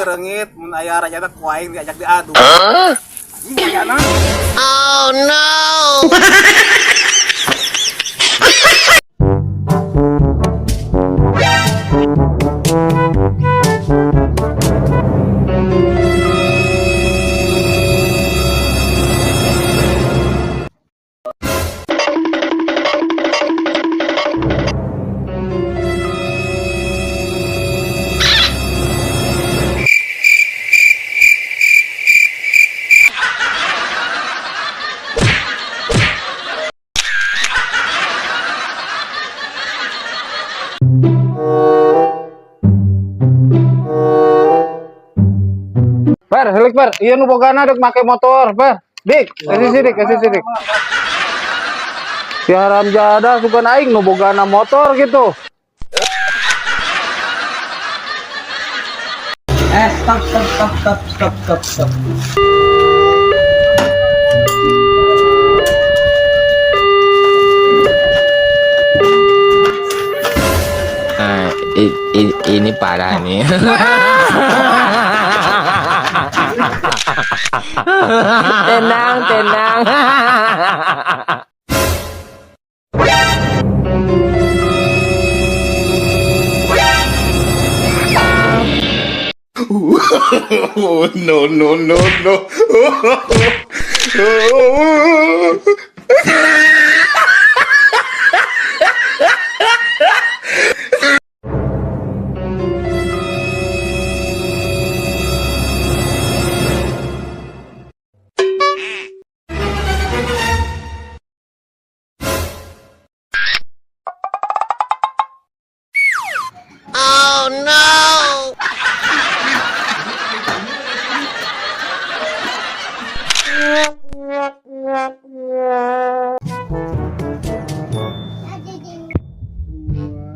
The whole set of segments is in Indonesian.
reungit mun aya raja teh ku aing diajak diadu. Anjing Oh no. Bar, helik bar, iya nu bogana dek make motor, bar. Dik, kasih sidik, kasih sidik. Si haram jada sugan aing nu bogana motor gitu. Stop. Nah, ini parah nih. tenang. Oh, no. Oh no.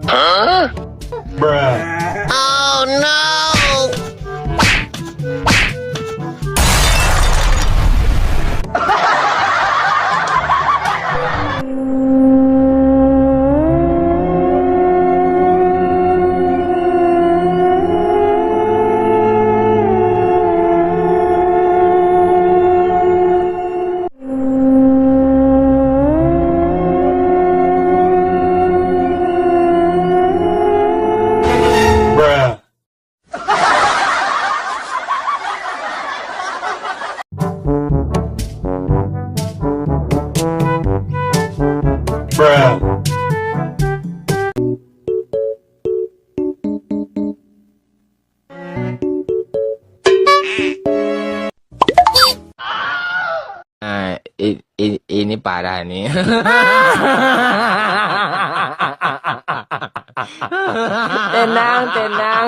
Huh? Oh no. Nah, ini parah nih. tenang.